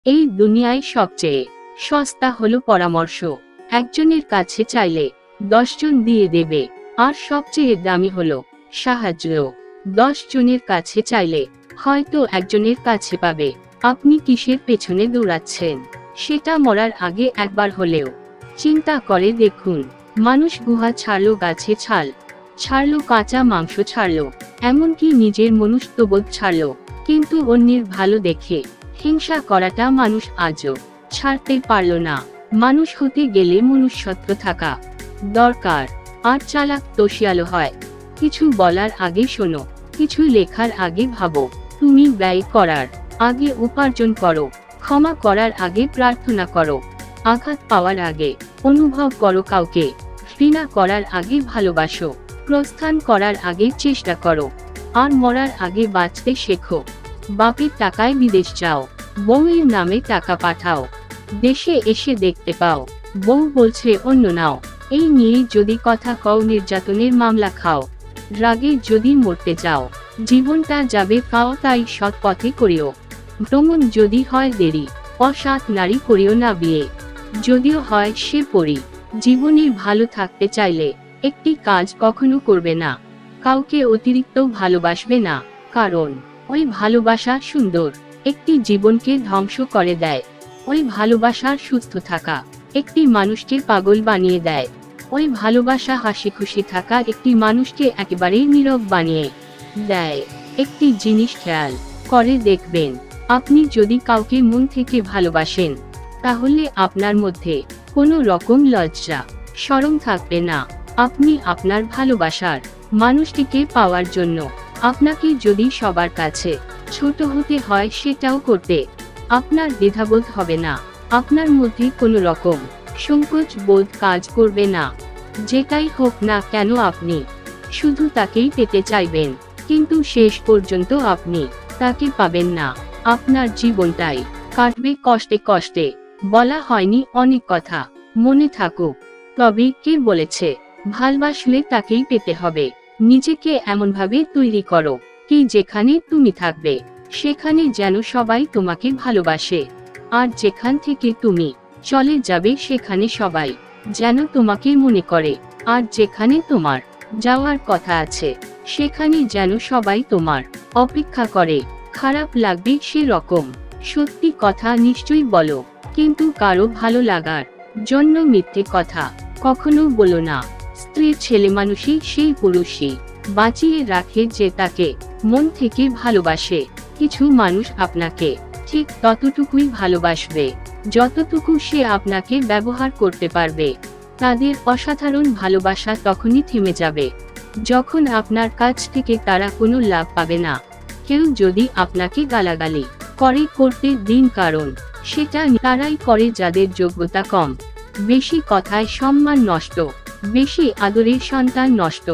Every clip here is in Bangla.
এই দুনিয়ায় সবচেয়ে সস্তা হলো পরামর্শ। একজনের কাছে চাইলে 10 জন দিয়ে দেবে। আর সবচেয়ে দামি হলো সাহায্য। 10 জনের কাছে চাইলে হয়তো একজনের কাছে পাবে। আপনি কিসের পেছনে দৌড়াচ্ছেন সেটা মরার আগে একবার হলেও চিন্তা করে দেখুন। মানুষ গুহা ছাড়লো, গাছে ছাল ছাড়লো, কাঁচা মাংস ছাড়লো, এমনকি নিজের মনুষ্যবোধ ছাড়লো, কিন্তু অন্যের ভালো দেখে হিংসা করাটা মানুষ আজও ছাড়তে পারল না। মানুষ হতে গেলে মনুষ্যত্ব থাকা দরকার। আর চালাক তো শিয়ালো হয়। কিছু বলার আগে শোনো, কিছু লেখার আগে ভাবো। তুমি ব্যয় করার আগে উপার্জন করো, ক্ষমা করার আগে প্রার্থনা করো, আঘাত পাওয়ার আগে অনুভব করো কাউকে, ঘৃণা করার আগে ভালোবাসো, প্রস্থান করার আগে চেষ্টা করো, আর মরার আগে বাঁচতে শেখো। বাপের টাকায় বিদেশ যাও, বউয়ের নামে টাকা পাঠাও, দেশে এসে দেখতে পাও বউ বলছে অন্য নাও। এই নিয়ে যদি কথা কও, নির্যাতনের মামলা খাও, রাগে যদি মরতে যাও, জীবনটা যাবে পাও। তাই সৎ পথে করিও ভ্রমণ, যদি হয় দেরি, অসৎ নারী করিও না বিয়ে, যদিও হয় সে পরি। জীবনে ভালো থাকতে চাইলে একটি কাজ কখনো করবে না, কাউকে অতিরিক্ত ভালোবাসবে না, কারণ ওই ভালোবাসা সুন্দর একটি জীবনকে ধ্বংস করে দেয়। ওই ভালোবাসার সুস্থ থাকা একটি মানুষকে পাগল বানিয়ে দেয়। ওই ভালোবাসা হাসি খুশি থাকা একটি মানুষকে একেবারেই নীরব বানিয়ে দেয়। একটি জিনিস খেয়াল করে দেখবেন, আপনি যদি কাউকে মন থেকে ভালোবাসেন, তাহলে আপনার মধ্যে কোনো রকম লজ্জা শরম থাকবে না। আপনি আপনার ভালোবাসার মানুষটিকে পাওয়ার জন্য আপনাকে যদি সবার কাছে ছোট হতে হয়, সেটাও করতে আপনার দ্বিধাবোধ হবে না। আপনার মধ্যে কোনো রকম সংকোচ বোধ কাজ করবে না। যেটাই হোক না কেন আপনি শুধু তাকেই পেতে চাইবেন, কিন্তু শেষ পর্যন্ত আপনি তাকে পাবেন না। আপনার জীবনটাই কাটবে কষ্টে কষ্টে। বলা হয়নি অনেক কথা, মনে থাকুক। তবে কে বলেছে ভালবাসলে তাকেই পেতে হবে? নিজেকে এমনভাবে তৈরি করো কি যেখানে তুমি থাকবে সেখানে যেন সবাই তোমাকে ভালোবাসে, আর যেখান থেকে তুমি চলে যাবে সেখানে সবাই যেন তোমাকে মনে করে, আর যেখানে তোমার যাওয়ার কথা আছে সেখানে যেন সবাই তোমার অপেক্ষা করে। খারাপ লাগবে সেরকম সত্যি কথা নিশ্চয়ই বলো, কিন্তু কারো ভালো লাগার জন্য মিথ্যে কথা কখনো বলো না। স্ত্রীর ছেলে মানুষই সেই পুরুষই বাঁচিয়ে রাখে যে তাকে মন থেকে ভালোবাসে। কিছু মানুষ আপনাকে ঠিক ততটুকুই ভালোবাসবে যতটুকু সে আপনাকে ব্যবহার করতে পারবে। তাদের অসাধারণ ভালোবাসা তখনই থেমে যাবে যখন আপনার কাছ থেকে তারা কোনো লাভ পাবে না। কেউ যদি আপনাকে গালাগালি করে করতে দিন, কারণ সেটা তারাই করে যাদের যোগ্যতা কম। বেশি কথায় সম্মান নষ্ট, বেশি আদরে সন্তান নষ্ট,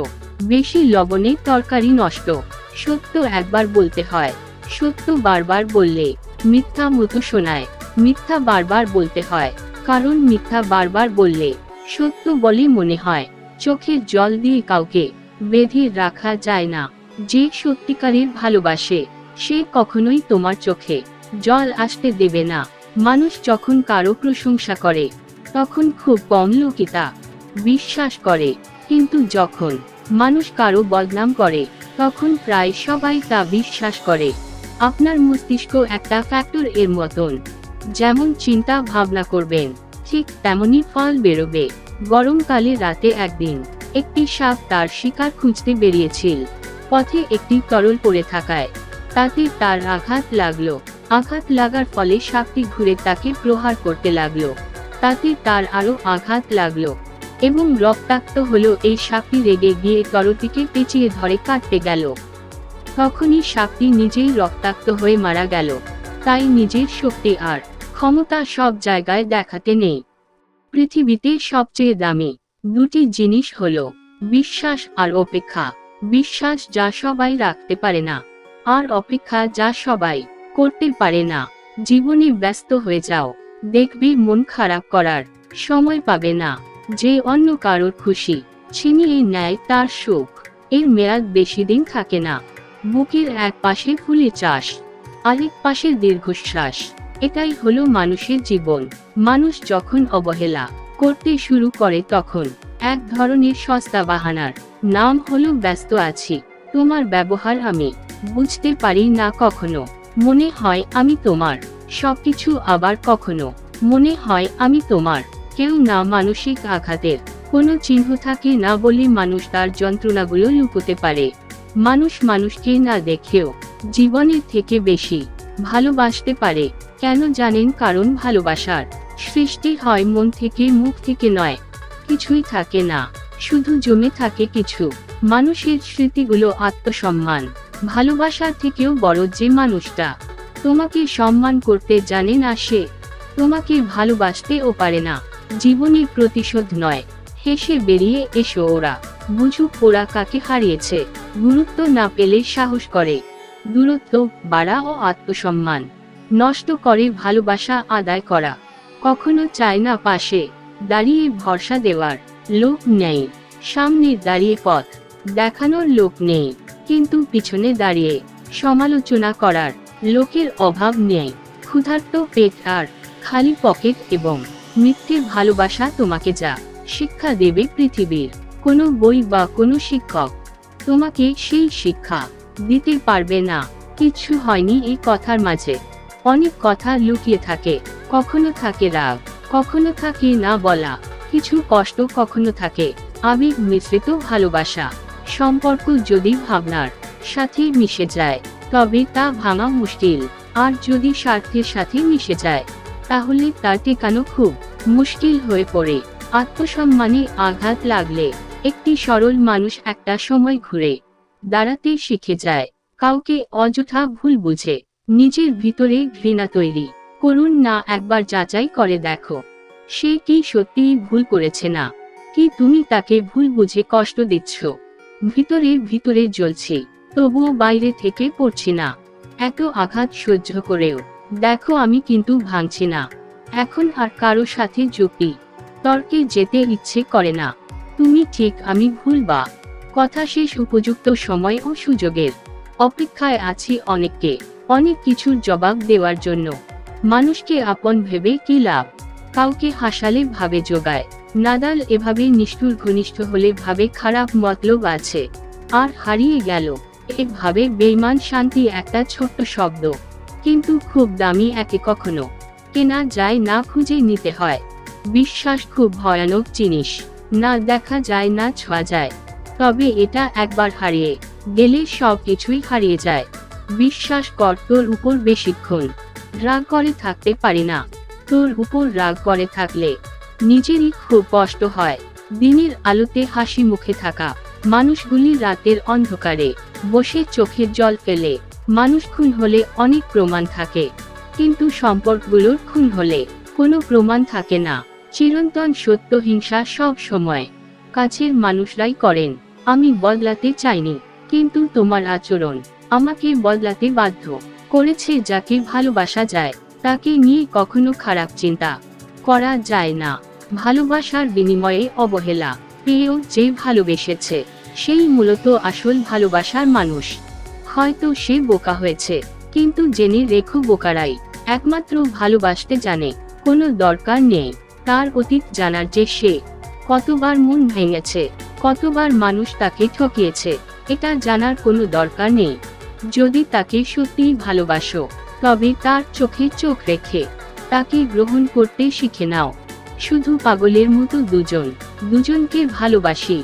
বেশি লবণে তরকারি নষ্ট। সত্য একবার বলতে হয়, সত্য বারবার বললে মিথ্যা মতো শোনায়। মিথ্যা বারবার বলতে হয়, কারণ মিথ্যা বারবার বললে সত্য বলে মনে হয়। চোখের জল দিয়ে কাউকে বেঁধে রাখা যায় না। যে সত্যিকারের ভালোবাসে সে কখনোই তোমার চোখে জল আসতে দেবে না। মানুষ যখন কারো প্রশংসা করে তখন খুব কম লোকই তা বিশ্বাস করে, কিন্তু যখন মানুষ কারো বদনাম করে তখন প্রায় সবাই তা বিশ্বাস করে। আপনার মস্তিষ্ক একটা ফ্যাক্টর এর মতন, যেমন চিন্তা ভাবনা করবেন ঠিক তেমনি ফল বেরোবে। গরমকালে রাতে একদিন একটি সাপ তার শিকার খুঁজতে বেরিয়েছিল। পথে একটি তরল পড়ে থাকায় তাতে তার আঘাত লাগলো। আঘাত লাগার ফলে সাপটি ঘুরে তাকে প্রহার করতে লাগলো। তাতে তার আরো আঘাত লাগলো এবং রক্তাক্ত হলো। এই সাপটি রেগে গিয়ে তরলটিকে পেঁচিয়ে ধরে কাটতে গেল। তখনই সাপটি নিজেই রক্তাক্ত হয়ে মারা গেল। তাই নিজের শক্তি আর ক্ষমতা সব জায়গায় দেখাতে নেই। পৃথিবীতে সবচেয়ে দামি দুটি জিনিস হলো বিশ্বাস আর অপেক্ষা। বিশ্বাস যা সবাই রাখতে পারে না, আর অপেক্ষা যা সবাই করতে পারে না। জীবনে ব্যস্ত হয়ে যাও, দেখবে মন খারাপ করার সময় পাবে না। যে অন্য কারোর খুশি ছিনিয়ে নেয় তার সুখ, এর মেয়াদ বেশি দিন থাকে না। বুকের এক পাশে ফুলে চাষ, আরেক পাশে দীর্ঘশ্বাস। এটাই হলো মানুষের জীবন। মানুষ যখন অবহেলা করতে শুরু করে তখন এক ধরনের সস্তা বাহানার নাম হলো ব্যস্ত আছি। তোমার ব্যবহার আমি বুঝতে পারি না, কখনো মনে হয় আমি তোমার সবকিছু, আবার কখনো মনে হয় আমি তোমার কেউ না। মানসিক আঘাতের কোনো চিহ্ন থাকে না বলে মানুষ তার যন্ত্রণাগুলো লুকোতে পারে। মানুষ মানুষকে না দেখেও জীবনের থেকে বেশি ভালোবাসতে পারে। কেন জানেন? কারণ ভালোবাসার সৃষ্টি হয় মন থেকে, মুখ থেকে নয়। কিছুই থাকে না, শুধু জমে থাকে কিছু মানুষের স্মৃতিগুলো। আত্মসম্মান ভালোবাসার থেকেও বড়। যে মানুষটা তোমাকে সম্মান করতে জানে না, সে তোমাকে ভালোবাসতেও পারে না। জীবনের প্রতিশোধ নয়, হেসে বেরিয়ে এসো। ওরা বুঝুক ওরা কাকে হারিয়েছে। গুরুত্ব না পেলে সাহস করে দূরত্ব বাড়া ও আত্মসম্মান নষ্ট করে ভালোবাসা আদায় করা। কখনো চায় না পাশে দাঁড়িয়ে ভরসা দেওয়ার লোক নেই, সামনে দাঁড়িয়ে পথ দেখানোর লোক নেই, কিন্তু পিছনে দাঁড়িয়ে সমালোচনা করার লোকের অভাব নেই। ক্ষুধার্ত পেট আর খালি পকেট এবং মিথ্যে ভালোবাসা তোমাকে যা শিক্ষা দেবে পৃথিবীর কোনো বই বা কোনো শিক্ষক তোমাকে সেই শিক্ষা দিতে পারবে না। কিছু হয়নি এই কথার মাঝে, অনেক কথা লুকিয়ে থাকে। কখনো থাকে রাগ, কখনো থাকে না বলা কিছু কষ্ট, কখনো থাকে আবেগ মিশ্রিত ভালোবাসা। সম্পর্ক যদি ভাবনার সাথে মিশে যায় তবে তা ভাঙা মুশকিল, আর যদি স্বার্থের সাথে মিশে যায় তাহলে তা টেকানো খুব মুশকিল হয়ে পড়ে। আত্মসম্মানে আঘাত লাগলে একটি সরল মানুষ একটা সময় ঘুরে দাঁড়াতে শিখে যায়। কাউকে অযথা ভুল বুঝে নিজের ভিতরে ঘৃণা তৈরি করুন না। একবার যাচাই করে দেখো সে কি সত্যিই ভুল করেছে, না কি তুমি তাকে ভুল বুঝে কষ্ট দিচ্ছ। ভিতরে ভিতরে জ্বলছি, তবুও বাইরে থেকে পড়ছি না। এত আঘাত সহ্য করেও দেখো আমি কিন্তু ভাঙছি না। এখন আর কারো সাথে যুক্তি তর্কে যেতে ইচ্ছে করে না। তুমি ঠিক আমি ভুল, বা কথা শেষ। উপযুক্ত সময় ও সুযোগের অপেক্ষায় আছি অনেককে, অনেক কিছুর জবাব দেওয়ার জন্য। মানুষকে আপন ভেবে কি লাভ? কাউকে হাসালে ভাবে জোগায়, নাদাল এভাবে নিষ্ঠুর। ঘনিষ্ঠ হলে ভাবে খারাপ মতলব আছে, আর হারিয়ে গেল এভাবে বেঈমান। শান্তি একটা ছোট্ট শব্দ, কিন্তু খুব দামি। একে কখনো কেনা যায় না, খুঁজে নিতে হয়। বিশ্বাস খুব ভয়ানক জিনিস, না দেখা যায় না ছোঁয়া যায়, তবে এটা একবার হারিয়ে গেলে সব কিছুই হারিয়ে যায়। বিশ্বাস কর, তোর উপর বেশিক্ষণ রাগ করে থাকতে পারি না। তোর উপর রাগ করে থাকলে নিজেরই খুব কষ্ট হয়। দিনের আলোতে হাসি মুখে থাকা মানুষগুলি রাতের অন্ধকারে বসে চোখের জল ফেলে। মানুষ খুন হলে অনেক প্রমাণ থাকে, কিন্তু সম্পর্কগুলোর খুন হলে কোনো প্রমাণ থাকে না। চিরন্তন সত্য হিংসা সব সময় কাছের মানুষরাই করেন। আমি বদলাতে চাইনি, কিন্তু তোমার আচরণ আমাকে বদলাতে বাধ্য করেছে। যাকে ভালোবাসা যায় তাকে নিয়ে কখনো খারাপ চিন্তা করা যায় না। ভালোবাসার বিনিময়ে অবহেলা পেয়েও যে ভালোবেসেছে সেই মূলত আসল ভালোবাসার মানুষ। হয়তো সে বোকা হয়েছে, কিন্তু জেনে রেখো বোকারাই একমাত্র ভালোবাসতে জানে। কোনো দরকার নেই তার অতীত জানার, যে সে কতবার মন ভেঙেছে, কতবার মানুষ তাকে ঠকিয়েছে। এটা জানার কোনো দরকার নেই। যদি তাকে সত্যিই ভালোবাসো তবে তার চোখে চোখ রেখে তাকে গ্রহণ করতে শিখে নাও। শুধু পাগলের মতো দুজনকে ভালোবাসি।